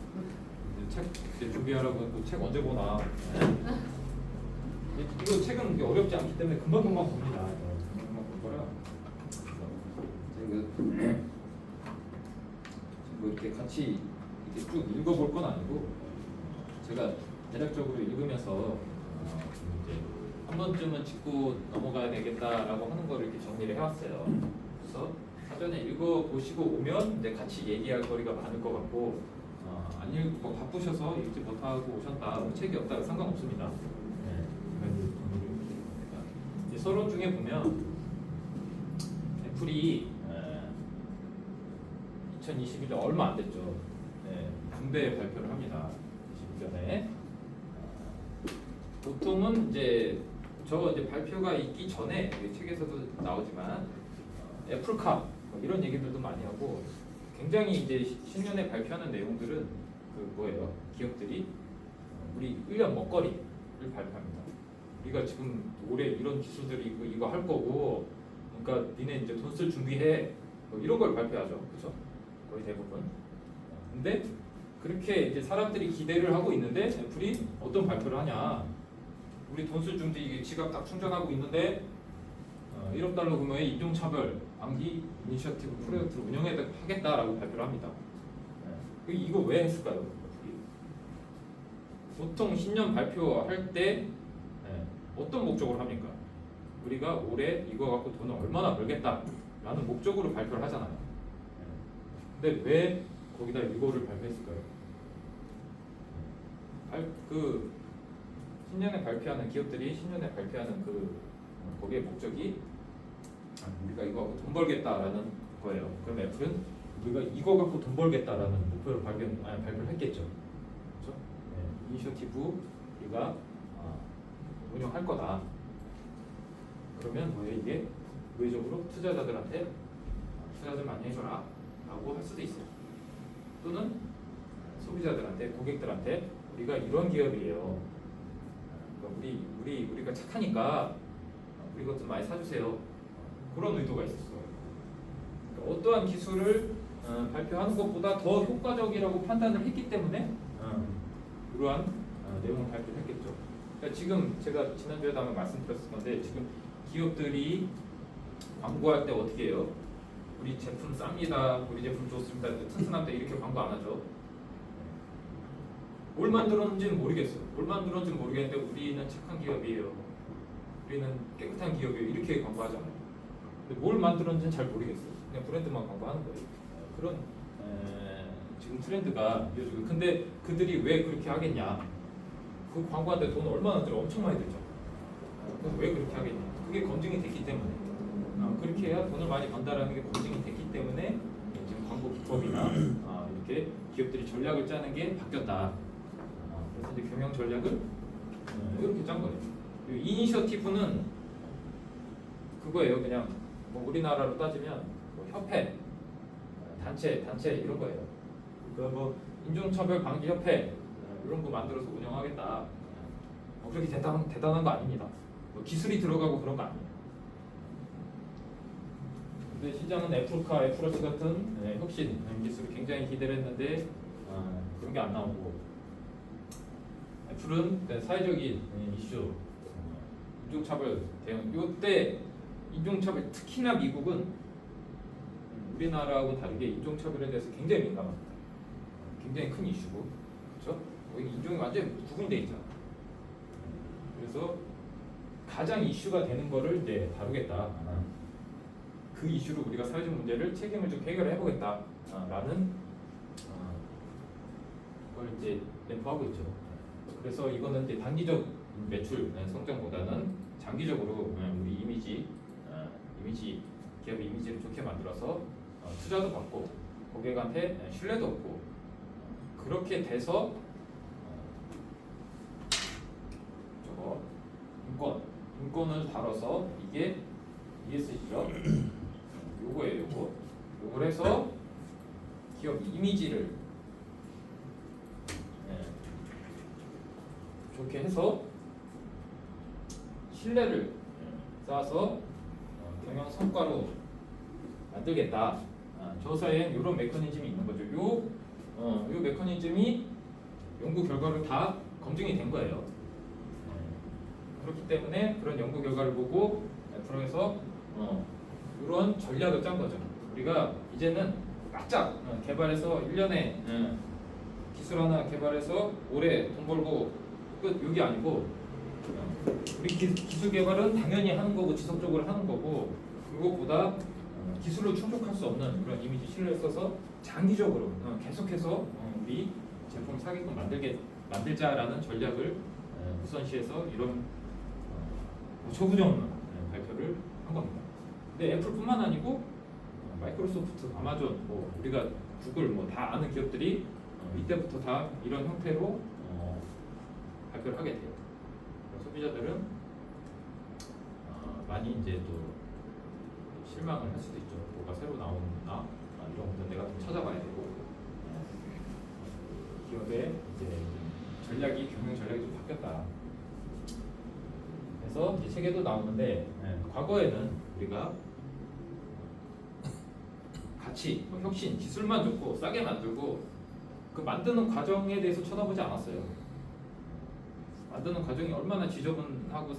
책 이제 준비하라고 또 책 언제 보나. 이거 책은 어렵지 않기 때문에 금방 봅니다. 금방 볼 거라. 제가 뭐 이렇게 같이 이렇게 쭉 읽어볼 건 아니고 제가 대략적으로 읽으면서 이제 한 번쯤은 짚고 넘어가야 되겠다라고 하는 거를 이렇게 정리를 해왔어요. 그래서 사전에 읽어보시고 오면 이제 같이 얘기할 거리가 많을 것 같고 안 읽고 바쁘셔서 읽지 못하고 오셨다 책이 없다 상관없습니다. 이제 서론 중에 보면 애플이 2021년 얼마 안 됐죠. 중대 발표를 합니다. 21년에 보통은 이제 이제 발표가 있기 전에 책에서도 나오지만 애플카 뭐 이런 얘기들도 많이 하고 굉장히 이제 신년에 발표하는 내용들은 뭐예요? 기업들이 우리 1년 먹거리를 발표합니다. 우리가 지금 올해 이런 기술들이 이거 할 거고, 그러니까 니네 이제 돈 쓸 준비해. 뭐 이런 걸 발표하죠, 그렇죠? 거의 대부분. 근데 그렇게 이제 사람들이 기대를 하고 있는데 애플이 어떤 발표를 하냐? 우리 돈 쓸 준비 이게 지갑 딱 충전하고 있는데 1억 달러 규모의 인종차별 방지 이니셔티브 프로젝트를 운영하겠다라고 발표를 합니다. 이거 왜 했을까요? 보통 신년 발표할 때 어떤 목적으로 합니까? 우리가 올해 이거 갖고 돈을 얼마나 벌겠다라는 목적으로 발표를 하잖아요. 근데 왜 거기다 이거를 발표했을까요? 신년에 발표하는 기업들이 신년에 발표하는 거기에 목적이 우리가 이거 갖고 돈 벌겠다라는 거예요. 그럼 애플은 우리가 이거 갖고 돈 벌겠다라는 목표를 발표를 했겠죠. 그렇죠? 이니셔티브 우리가 운영할 거다. 그러면 뭐예요? 이게 의외적으로 투자자들한테 투자들 많이 해줘라 라고 할 수도 있어요. 또는 소비자들한테, 고객들한테 우리가 이런 기업이에요. 우리가 착하니까 우리 것도 많이 사주세요. 그런 의도가 있었어요. 그러니까 어떠한 기술을 발표하는 것보다 더 효과적이라고 판단을 했기 때문에 그러한 내용을 발표를 했겠죠. 그러니까 지금 제가 지난주에도 한번 말씀드렸을 건데 지금 기업들이 광고할 때 어떻게 해요? 우리 제품 쌉니다. 우리 제품 좋습니다. 튼튼합니다. 이렇게 광고 안 하죠. 뭘 만들었는지는 모르겠어요. 뭘 만들었는지는 모르겠는데 우리는 착한 기업이에요. 우리는 깨끗한 기업이에요. 이렇게 광고하잖아요. 근데 뭘 만들었는지는 잘 모르겠어요. 그냥 브랜드만 광고하는 거예요. 그런 지금 트렌드가 이어지고 근데 그들이 왜 그렇게 하겠냐? 그 광고하는데 돈 얼마나 들어? 엄청 많이 들죠. 그래서 왜 그렇게 하겠냐? 그게 검증이 됐기 때문에 그렇게 해야 돈을 많이 번다라는 게 검증이 됐기 때문에 지금 광고 기법이나 이렇게 기업들이 전략을 짜는 게 바뀌었다. 그래서 이제 경영 전략을 이렇게 짠 거예요. 이 이니셔티브는 그거예요. 그냥 뭐 우리나라로 따지면 뭐 협회, 단체 이런 거예요. 그러니까 뭐 인종차별 방지 협회 이런 거 만들어서 운영하겠다. 그렇게 대단한 거 아닙니다. 뭐 기술이 들어가고 그런 거 아니에요. 근데 시장은 애플카, 애플워치 같은 혁신 기술이 굉장히 기대를 했는데 그런 게 안 나오고 애플은 사회적인 이슈 인종차별 대응 이때 인종차별 특히나 미국은 우리나라하고 다르게 인종차별에 대해서 굉장히 민감합니다. 굉장히 큰 이슈고 그렇죠? 거기 인종이 완전히 구분돼 있잖아. 그래서 가장 이슈가 되는 거를 이제 다루겠다. 그 이슈로 우리가 사회적 문제를 책임을 좀 해결해 보겠다라는 걸 이제 램프하고 있죠. 그래서 이거는 이제 단기적 매출 성장보다는 장기적으로 우리 이미지 기업의 이미지를 좋게 만들어서 투자도 받고 고객한테 신뢰도 얻고 그렇게 돼서 저거 인권을 다뤄서 이게 ESG죠. 요거예요. 요걸 해서 기업 이미지를 좋게 해서 신뢰를 쌓아서 경영 성과로 만들겠다. 조사엔 이런 메커니즘이 있는 거죠. 요 메커니즘이 연구 결과로 다 검증이 된 거예요. 그렇기 때문에 그런 연구 결과를 보고 애플에서 이런 전략을 짠 거죠. 우리가 이제는 바짝 개발해서 1년에 기술 하나 개발해서 올해 돈 벌고 끝 이게 아니고 우리 기술 개발은 당연히 하는 거고 지속적으로 하는 거고 그것보다 기술로 충족할 수 없는 그런 이미지 신뢰를 써서 장기적으로 계속해서 우리 제품 사기끔 만들자라는 전략을 우선시해서 이런 초부정 발표를 한 겁니다. 근데 애플뿐만 아니고 마이크로소프트, 아마존, 뭐 우리가 구글 뭐 다 아는 기업들이 이때부터 다 이런 형태로 발표를 하게 돼요. 소비자들은 많이 이제 또 실망을 할 수도 있죠. 뭐가 새로 나오나 이런 것들 내가 좀 찾아봐야 되고 기업의 이제 경영 전략이 좀 바뀌었다. 그래서 이제 책에도 나오는데 과거에는 우리가 가치, 혁신, 기술만 좋고 싸게 만들고 그 만드는 과정에 대해서 쳐다보지 않았어요. 만드는 과정이 얼마나 지저분하고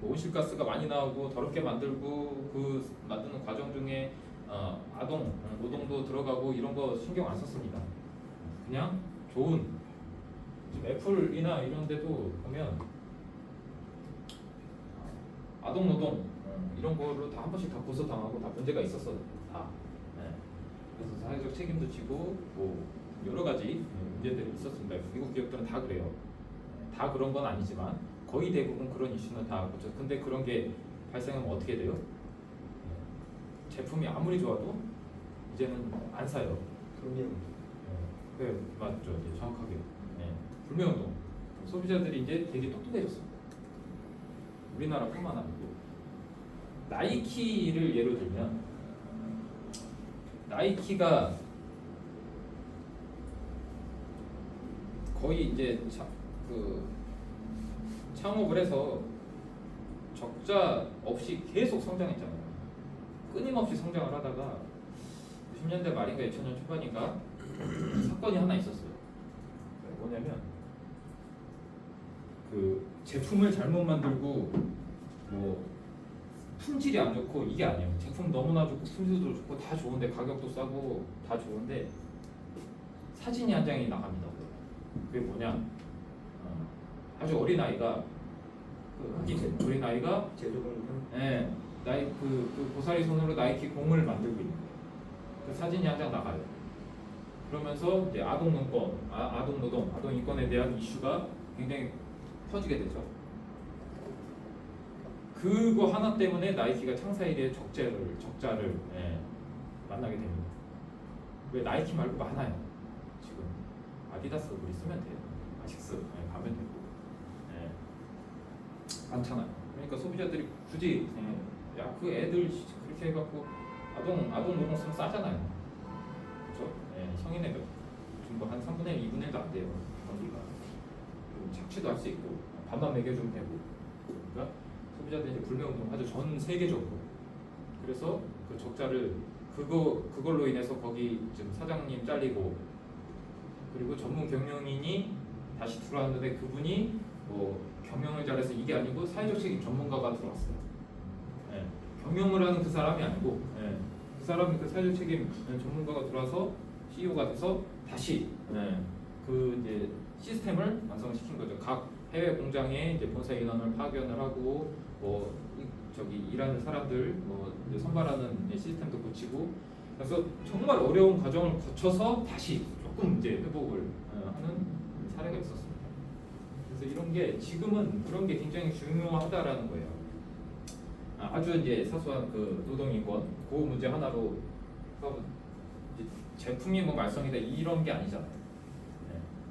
온실가스가 많이 나오고 더럽게 만들고 그 만드는 과정 중에 아동 노동도 들어가고 이런 거 신경 안 썼습니다. 그냥 좋은 지금 애플이나 이런 데도 보면 아동 노동 이런 거로 다 한 번씩 다 고소당하고 다 문제가 있었어 다. 그래서 사회적 책임도 지고 뭐 여러 가지 문제들이 있었습니다. 미국 기업들은 다 그래요. 다 그런 건 아니지만 거의 대부분 그런 이슈는 다 그렇죠. 근데 그런 게 발생하면 어떻게 돼요? 제품이 아무리 좋아도 이제는 안 사요. 네, 맞죠. 이제 정확하게. 불매운동. 소비자들이 이제 되게 똑똑해졌습니다. 우리나라뿐만 아니고 나이키를 예로 들면 나이키가 거의 이제 창업을 해서 적자 없이 계속 성장했잖아요. 끊임없이 성장을 하다가 90년대 말인가 2000년 초반인가 사건이 하나 있었어요. 뭐냐면 그 제품을 잘못 만들고 뭐 품질이 안 좋고 이게 아니에요. 제품 너무나 좋고 품질도 좋고 다 좋은데 가격도 싸고 다 좋은데 사진이 한 장이 나갑니다. 그게 뭐냐? 아주 어린 아이가 어린 아이가 제조공장. 예, 그 고사리 손으로 나이키 공을 만들고 있는 거예요. 그 사진이 한 장 나가요. 그러면서 이제 아동 노동, 아동 인권에 대한 이슈가 굉장히 퍼지게 되죠. 그거 하나 때문에 나이키가 창사 이래 적자를 만나게 됩니다. 왜 나이키 말고 많아요. 지금 아디다스 우리 쓰면 돼요. 아식스 가면 되고 많잖아요. 그러니까 소비자들이 굳이 야 그 애들 그렇게 해갖고 아동 노동 쓰면 싸잖아요. 그렇죠? 성인 애들 지금 뭐한 3분의 1, 2분의 1도 안 돼요. 경기가 착취도 할 수 있고 밥만 먹여주면 되고 그러니까 소비자들이 이제 불매운동 하죠. 전 세계적으로. 그래서 그 적자를 그걸로 인해서 거기 지금 사장님 잘리고 그리고 전문 경영인이 다시 들어왔는데 그분이 뭐 경영을 잘해서 이게 아니고 사회적 책임 전문가가 들어왔어요. 경영을 하는 그 사람이 아니고 그 사람이 그 사회적 책임 전문가가 들어와서 CEO가 돼서 다시 그 이제 시스템을 완성시킨 거죠. 각 해외 공장에 이제 본사 인원을 파견을 하고 뭐 저기 일하는 사람들 뭐 이제 선발하는 시스템도 고치고 그래서 정말 어려운 과정을 거쳐서 다시 조금 이제 회복을 하는 사례가 있었습니다. 그래서 이런 게 지금은 그런 게 굉장히 중요하다라는 거예요. 아주 이제 사소한 그 노동인권 그 문제 하나로 제품이 뭐 말썽이다 이런 게 아니잖아요.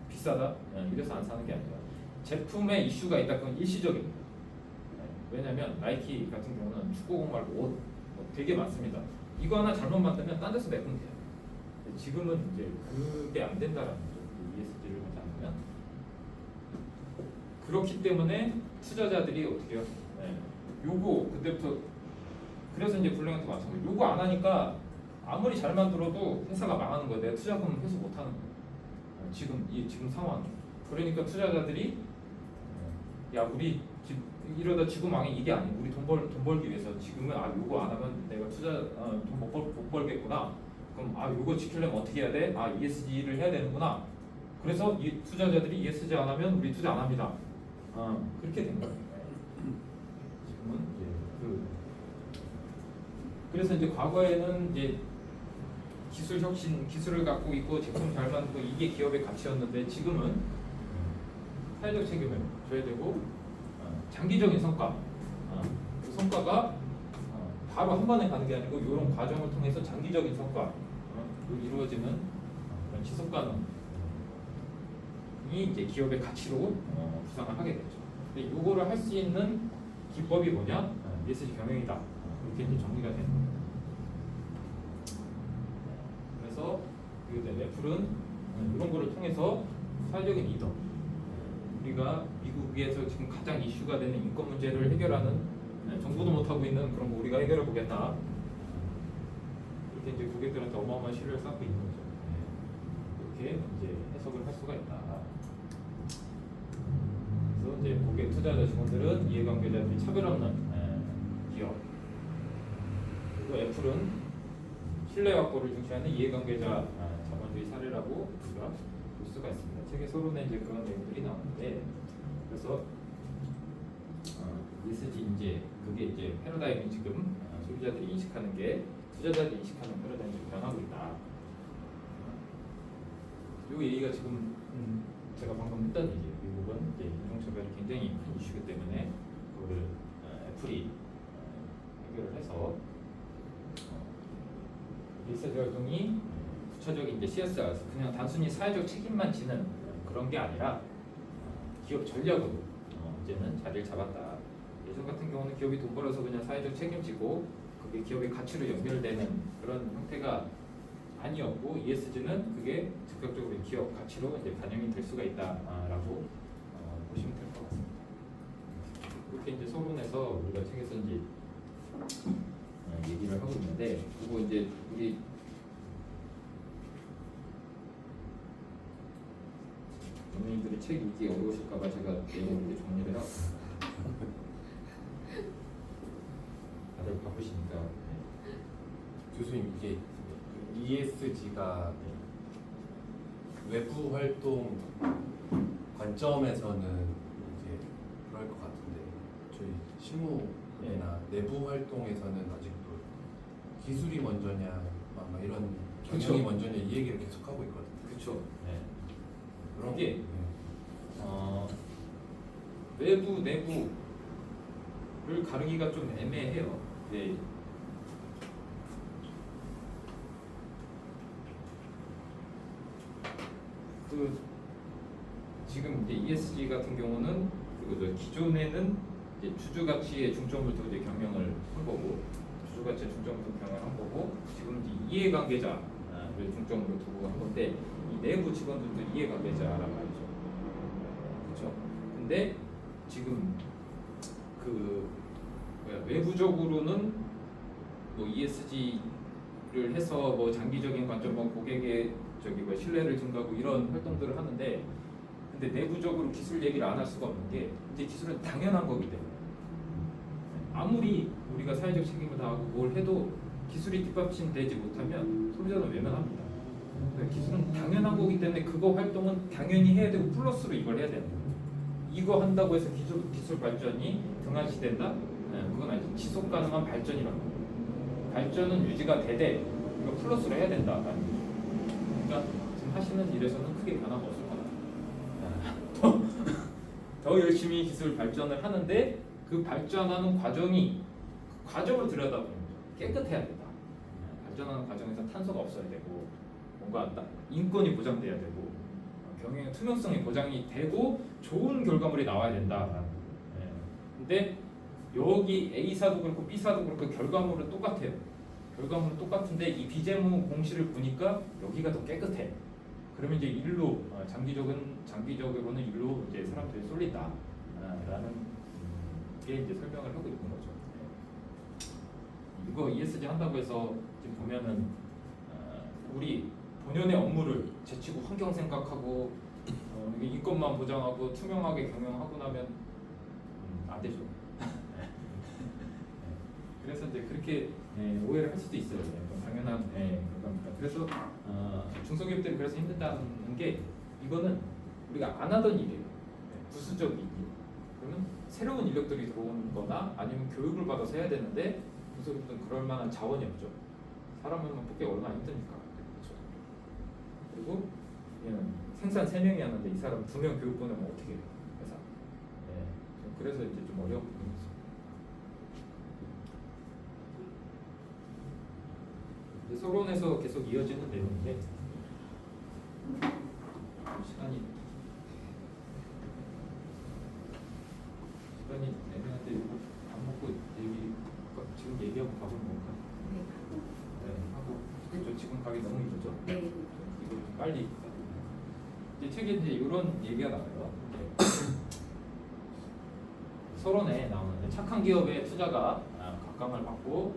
비싸다 이래서 안 사는 게 아니라 제품에 이슈가 있다 그건 일시적입니다. 왜냐하면 나이키 같은 경우는 축구공 말고 옷 되게 많습니다. 이거 하나 잘못 만들면 딴 데서 메꾸면 돼요. 지금은 이제 그게 안 된다라는 거죠. ESG를 하지 않으면 그렇기 때문에 투자자들이 어떻게 해요? 요거 그때부터 그래서 이제 블랙한테 마찬가지. 요거 안 하니까 아무리 잘 만들어도 회사가 망하는 거예요. 내가 투자금 회수 못 하는 거예요. 지금 상황. 그러니까 투자자들이 야 우리 이러다 지구 망해 이게 아니고 우리 돈 벌기 위해서 지금은 요거 안 하면 내가 돈 못 벌겠구나. 그럼 요거 지키려면 어떻게 해야 돼? ESG를 해야 되는구나. 그래서 이 투자자들이 ESG 안 하면 우리 투자 안 합니다. 그렇게 된 거예요. 지금은 이제 그래서 이제 과거에는 이제 기술 혁신, 기술을 갖고 있고 제품 잘 만들고 이게 기업의 가치였는데 지금은 사회적 책임을 져야 되고 장기적인 성과, 그 성과가 바로 한 번에 가는 게 아니고 이런 과정을 통해서 장기적인 성과 이루어지는 그런 지속 가능이 이제 기업의 가치로 구상을 하게 되죠. 근데 이거를 할 수 있는 기법이 뭐냐? ESG 경영이다. 이렇게 이제 정리가 되는 거예요. 그래서 애플은 이런 거를 통해서 사회적인 리더. 우리가 미국에서 지금 가장 이슈가 되는 인권 문제를 해결하는 정부도 못 하고 있는 그런 거 우리가 해결해 보겠다. 이렇게 이제 고객들한테 어마어마한 신뢰를 쌓고 있는 거죠. 이렇게 이제 해석을 할 수가 있다. 그래서 이제 고객 투자자 직원들은 이해관계자들이 차별 없는 기업. 그리고 애플은 신뢰 확보를 중시하는 이해관계자 자본주의 사례라고 우리가 볼 수가 있습니다. 책의 서론에 이제 그런 내용들이 나오는데 그래서 ESG 이제 그게 이제 패러다임이 지금 소비자들이 인식하는 게 투자자들이 인식하는 패러다임이 변하고 있다. 이 얘기가 지금 제가 방금 했던 얘기예요. 미국은 이제 인종차별이 굉장히 큰 이슈이기 때문에 그거를 애플이 해결을 해서 ESG 활동이 구체적인 이제 CSR 그냥 단순히 사회적 책임만 지는 그런 게 아니라 기업 전략으로 이제는 자리를 잡았다. 예전 같은 경우는 기업이 돈 벌어서 그냥 사회적 책임지고 그게 기업의 가치로 연결되는 그런 형태가 아니었고 ESG는 그게 즉각적으로 기업 가치로 이제 반영이 될 수가 있다라고 보시면 될 것 같습니다. 이렇게 이제 서론에서 우리가 책에서 이제 얘기를 하고 있는데 그리고 이제 우리 연예인들이 책 읽기 어려우실까봐 제가 내용을 이렇게 정리를 하고 다들 바쁘시니까 교수님 이게 ESG가 외부 활동 관점에서는 이제 그럴 것 같은데 저희 실무나 내부 활동에서는 아직도 기술이 먼저냐 막 이런 그쵸. 경영이 먼저냐 이 얘기를 계속 하고 있거든요. 그렇죠. 네. 그런 이게 게, 외부 내부를 가르기가 좀 애매해요. 네. 그 지금 이제 ESG 같은 경우는 그 기존에는 이제 주주 가치에 중점을 두고 이제 경영을 한 거고 주주 가치에 중점을 두고 경영을 한 거고 지금 이제 이해관계자를 중점으로 두고 한 건데 이 내부 직원들도 이해관계자란 말이죠. 그렇죠. 근데 지금 그 외부적으로는 뭐 ESG를 해서 뭐 장기적인 관점, 뭐 고객의 저기 뭐 신뢰를 증가하고 이런 활동들을 하는데, 근데 내부적으로 기술 얘기를 안 할 수가 없는 게 이제 기술은 당연한 거기 때문에 아무리 우리가 사회적 책임을 다하고 뭘 해도 기술이 뒷받침되지 못하면 소비자는 외면합니다. 그러니까 기술은 당연한 거기 때문에 그거 활동은 당연히 해야 되고 플러스로 이걸 해야 된다. 이거 한다고 해서 기술 발전이 등한시된다? 네, 그건 아니죠. 지속 가능한 발전이라는 거예요. 발전은 유지가 되되 이거 플러스로 해야 된다. 그러니까 지금 하시는 일에서는 크게 변화가 없을 거다. 더 열심히 기술 발전을 하는데 그 발전하는 과정이 그 과정을 들여다보면 깨끗해야 된다. 발전하는 과정에서 탄소가 없어야 되고 뭔가 인권이 보장돼야 되고 경영의 투명성이 보장이 되고 좋은 결과물이 나와야 된다. 근데 여기 A사도 그렇고 B사도 그렇고 결과물은 똑같아요. 결과물은 똑같은데 이 비재무 공시를 보니까 여기가 더 깨끗해. 그러면 이제 일로 장기적으로는 일로 이제 사람들이 쏠린다. 라는 게 이제 설명을 하고 있는 거죠. 이거 ESG 한다고 해서 지금 보면은 우리 본연의 업무를 제치고 환경 생각하고 이게 인권만 보장하고 투명하게 경영하고 나면 안 되죠. 그래서 이제 그렇게 오해를 할 수도 있어요. 당연한 결과입니다. 그래서 중소기업들이 그래서 힘든다는 게 이거는 우리가 안 하던 일이에요. 부수적인 일. 그러면 새로운 인력들이 들어오거나 아니면 교육을 받아서 해야 되는데 중소기업들은 그럴 만한 자원이 없죠. 사람을 뽑기가 얼마나 힘드니까. 그렇죠. 그리고 얘는 생산 3명이 하는데 이 사람 2명 교육 보내면 어떻게 해요? 회사. 그래서 이제 좀 어려운 부분이 있어요. 서론에서 계속 이어지는 내용인데 시간이 애매한데 밥 먹고 지금 얘기하고 밥을 먹을까? 네, 하고 그렇죠. 지금 가기 너무 이르죠. 네. 이거 좀 빨리 이제 책에 이제 이런 얘기가 나와요. 서론에 나오는 착한 기업의 투자가 각광을 받고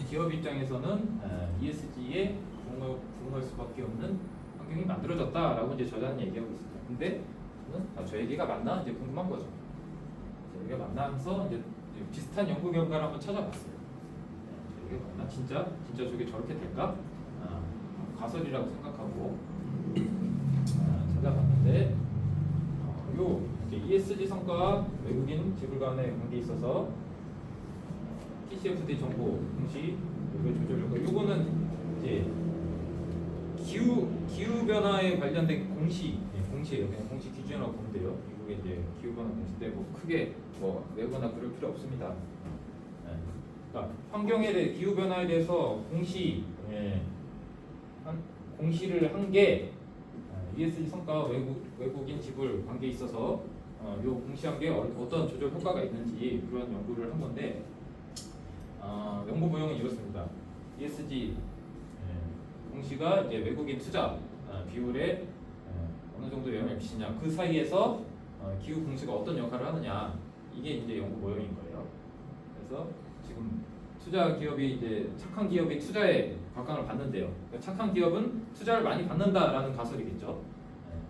기업 입장에서는 ESG에 부응할 수밖에 없는 환경이 만들어졌다라고 이제 저자는 얘기하고 있습니다. 근데 저는 저 얘기가 맞나 이제 궁금한 거죠. 저 얘기가 맞나서 이제 비슷한 연구 결과를 한번 찾아봤어요. 저 얘기가 맞나? 진짜 저게 저렇게 될까? 가설이라고 생각하고 찾아봤는데 요 이제 ESG 성과 외국인 지불 간의 관계에 있어서 TCFD 정보 공시 조절 효과 요거는 이제 기후 변화에 관련된 공시예요. 그냥 공시 기준이라고 보면 돼요. 미국의 이제 기후 변화 공시인데 뭐 크게 뭐 외우거나 그럴 필요 없습니다. 그러니까 환경에 대해 기후 변화에 대해서 공시를 한 게 ESG 성과 외국인 지불 관계에 있어서 요 공시한 게 어떤 조절 효과가 있는지 그런 연구를 한 건데. 연구 모형은 이렇습니다. ESG 공시가 이제 외국인 투자 비율에 어느 정도 영향을 미치냐, 그 사이에서 기후 공시가 어떤 역할을 하느냐, 이게 이제 연구 모형인 거예요. 그래서 지금 투자 기업이 이제 착한 기업이 투자에 각광을 받는데요. 그러니까 착한 기업은 투자를 많이 받는다라는 가설이겠죠.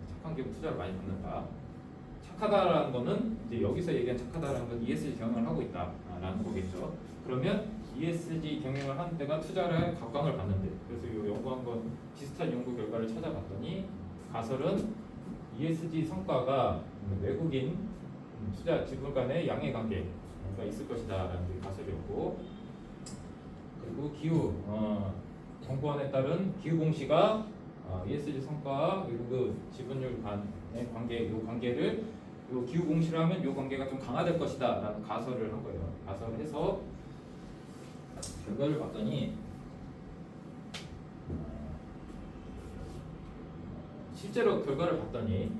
착한 기업은 투자를 많이 받는다. 착하다라는 거는 이제 여기서 얘기한 착하다라는 건 ESG 경영을 하고 있다라는 거겠죠. 그러면 ESG 경영을 하는 데가 투자를 각광을 받는데, 그래서 이 연구한 건 비슷한 연구 결과를 찾아봤더니 가설은 ESG 성과가 외국인 투자 지분 간의 양해 관계가 있을 것이다라는 게 가설이었고, 그리고 기후 정부안에 따른 기후 공시가 ESG 성과와 외국 지분율 간의 관계, 이 관계를 요 기후 공시를 하면 이 관계가 좀 강화될 것이다라는 가설을 한 거예요. 가설을 해서 결과를 봤더니 실제로 결과를 봤더니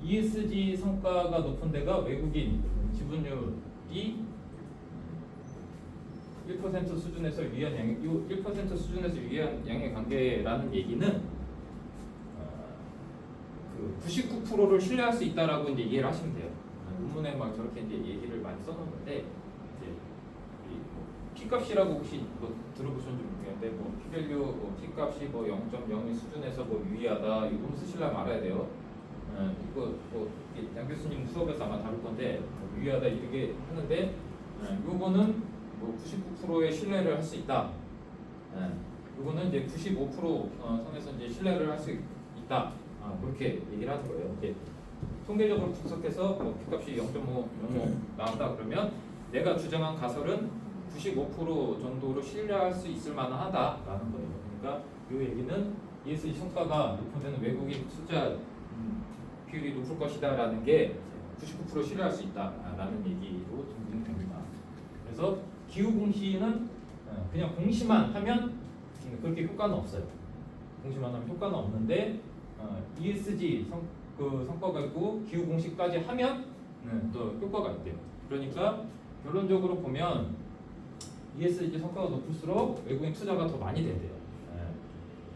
ESG 성과가 높은 데가 외국인 지분율이 1% 수준에서 유의한 양의 1% 수준에서 유의한 양의 관계라는 얘기는 그 99%를 신뢰할 수 있다라고 이제 이해를 하시면 돼요. 논문에 막 저렇게 이제 얘기를 많이 써놓는데 이제 P값이라고 혹시 뭐 들어보셨는지 모르겠는데 뭐 P밸류 P값이 뭐 0.01 수준에서 뭐 유의하다 이거 쓰시려면 알아야 돼요. 이거 뭐 양 교수님 수업에서 아마 다룰 건데 뭐 유의하다 이렇게 하는데 요거는 뭐 99%의 신뢰를 할 수 있다. 요거는 이제 95% 선에서 이제 신뢰를 할 수 있다. 그렇게 얘기를 하는 거예요. 이제 통계적으로 분석해서 뭐 P값이 0.5 나왔다 그러면 내가 주장한 가설은 95% 정도로 신뢰할 수 있을 만하다라는 거예요. 그러니까 이 얘기는 ESG 성과가 높은 데는 외국인 투자 비율이 높을 것이다라는 게 99% 신뢰할 수 있다라는 얘기로 증명됩니다. 그래서 기후 공시는 그냥 공시만 하면 그렇게 효과는 없어요. 공시만 하면 효과는 없는데 ESG 성과가 있고 기후 공시까지 하면 또 효과가 있대요. 그러니까 결론적으로 보면 ESG 성과가 높을수록 외국인 투자가 더 많이 된대요.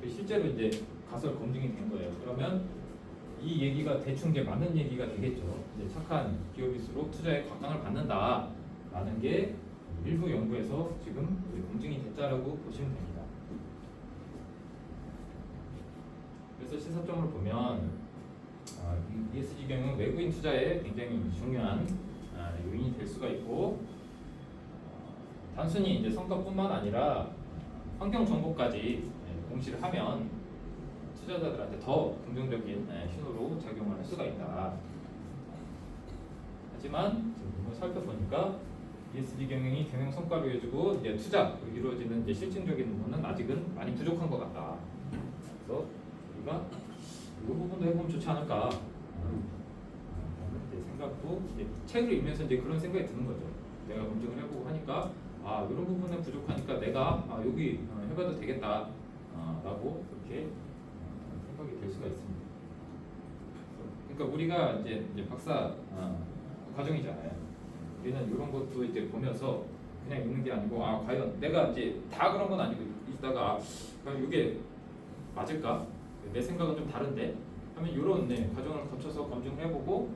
실제로 이제 가설 검증이 된 거예요. 그러면 이 얘기가 대충 이제 맞는 얘기가 되겠죠. 이제 착한 기업일수록 투자에 각광을 받는다라는 게 일부 연구에서 지금 검증이 됐다라고 보시면 됩니다. 그래서 시사점을 보면 ESG 경영은 외국인 투자에 굉장히 중요한 요인이 될 수가 있고, 단순히 이제 성과뿐만 아니라 환경 정보까지 공시를 하면 투자자들한테 더 긍정적인 신호로 작용을 할 수가 있다. 하지만 지금 살펴보니까 ESG 경영이 경영 성과로 이어지고 이제 투자로 이루어지는 이제 실질적인 부분은 아직은 많이 부족한 것 같다. 그래서 우리가 이 부분도 해보면 좋지 않을까. 이제 생각도 이제 책을 읽으면서 이제 그런 생각이 드는 거죠. 내가 검증을 해보고 하니까 이런 부분에 부족하니까 내가 여기 해봐도 되겠다. 라고 그렇게 생각이 될 수가 있습니다. 그러니까 우리가 이제 박사 과정이잖아요. 우리는 이런 것도 이제 보면서 그냥 읽는 게 아니고 과연 내가 이제 다 그런 건 아니고 읽다가 과연 이게 맞을까? 내 생각은 좀 다른데 하면 이런 과정을 거쳐서 검증을 해보고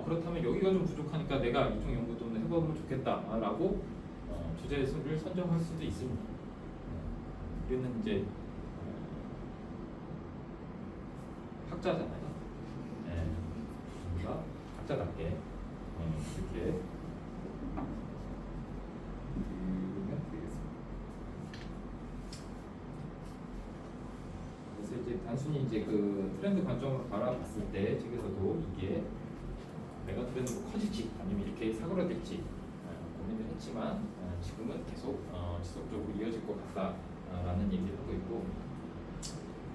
그렇다면 여기가 좀 부족하니까 내가 이쪽 연구도 해보면 좋겠다라고 주제를 선정할 수도 있습니다. 우리는 이제 학자잖아요. 우리가 학자답게 이렇게 읽으면 되겠습니다. 그래서 이제 단순히 이제 그 트렌드 관점으로 바라봤을 때 책에서도 이게 메가 트렌드로 커질지 아니면 이렇게 사그라들지 고민을 했지만 지금은 계속 지속적으로 이어질 것 같다라는 얘기를 하고 있고,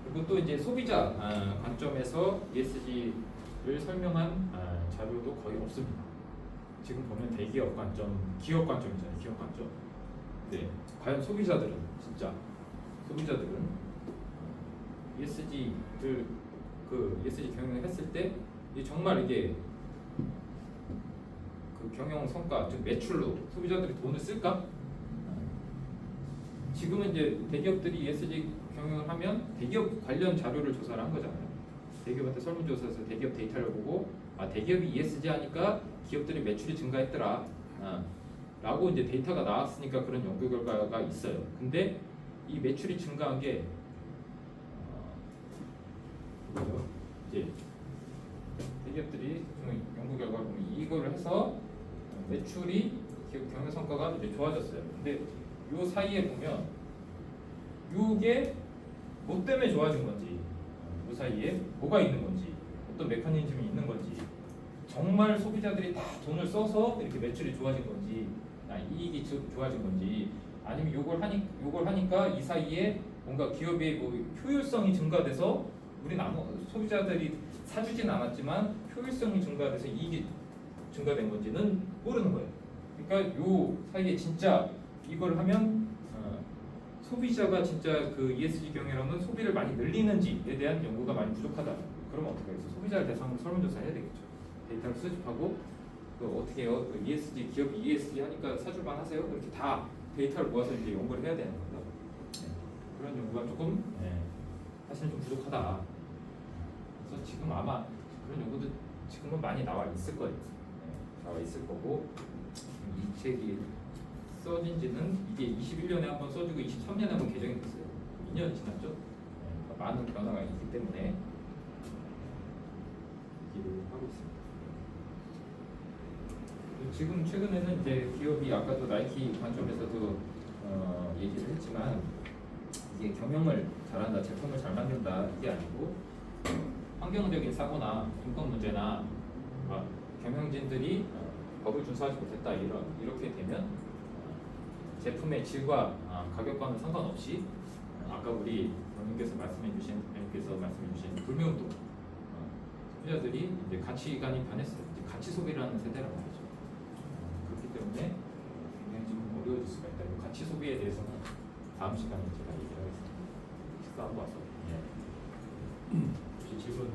그리고 또 이제 소비자 관점에서 ESG를 설명한 자료도 거의 없습니다. 지금 보면 대기업 관점, 기업 관점이잖아요. 기업 관점. 네, 과연 소비자들은 ESG를 ESG 경영을 했을 때 정말 이게 그 경영 성과, 즉 매출로 소비자들이 돈을 쓸까? 지금은 이제 대기업들이 ESG 경영을 하면 대기업 관련 자료를 조사를 한 거잖아요. 대기업한테 설문조사에서 대기업 데이터를 보고 대기업이 ESG 하니까 기업들이 매출이 증가했더라 라고 이제 데이터가 나왔으니까 그런 연구 결과가 있어요. 근데 이 매출이 증가한 게 뭐죠? 이제 대기업들이 연구 결과를 보면 이거를 해서 매출이 기업 경영 성과가 이제 좋아졌어요. 근데 요 사이에 보면 요게 뭐 때문에 좋아진 건지, 요 사이에 뭐가 있는 건지 어떤 메커니즘이 있는 건지, 정말 소비자들이 다 돈을 써서 이렇게 매출이 좋아진 건지, 이익이 좋아진 건지, 아니면 요걸 하니까 이 사이에 뭔가 기업의 뭐 효율성이 증가돼서 우리 소비자들이 사주진 않았지만 효율성이 증가돼서 이익이 증가된 건지는 모르는 거예요. 그러니까 요 사이에 진짜 이걸 하면 소비자가 진짜 그 ESG 경영으로는 소비를 많이 늘리는지에 대한 연구가 많이 부족하다. 그러면 어떻게 해서 소비자를 대상으로 설문조사 해야 되겠죠. 데이터를 수집하고 그 어떻게 해요? 그 ESG 기업이 ESG 하니까 사줄만 하세요? 이렇게 다 데이터를 모아서 이제 연구를 해야 되는 거죠. 그런 연구가 조금 사실 좀 부족하다. 그래서 지금 아마 그런 연구도 지금은 많이 나와 있을 거예요. 나와 있을 거고 이 책이 써진 지는 이게 21년에 한번 써지고 23년에 한번 개정이 됐어요. 2년이 지났죠. 그러니까 많은 변화가 있기 때문에 얘기를 하고 있습니다. 지금 최근에는 이제 기업이 아까도 나이키 관점에서도 얘기를 했지만 이게 경영을 잘한다, 제품을 잘 만든다 이게 아니고 환경적인 사고나 인권 문제나 경영진들이 법을 준수하지 못했다 이렇게 되면 제품의 질과 가격과는 상관없이 아까 우리 원님께서 말씀해주신 불매운동 소비자들이 이제 가치관이 변했어요. 이제 가치 소비를 하는 세대란 말이죠. 그렇기 때문에 굉장히 좀 어려워질 수가 있다. 이 가치 소비에 대해서는 다음 시간에 제가 얘기를 하겠습니다. 식사하고 와서. 혹시 질문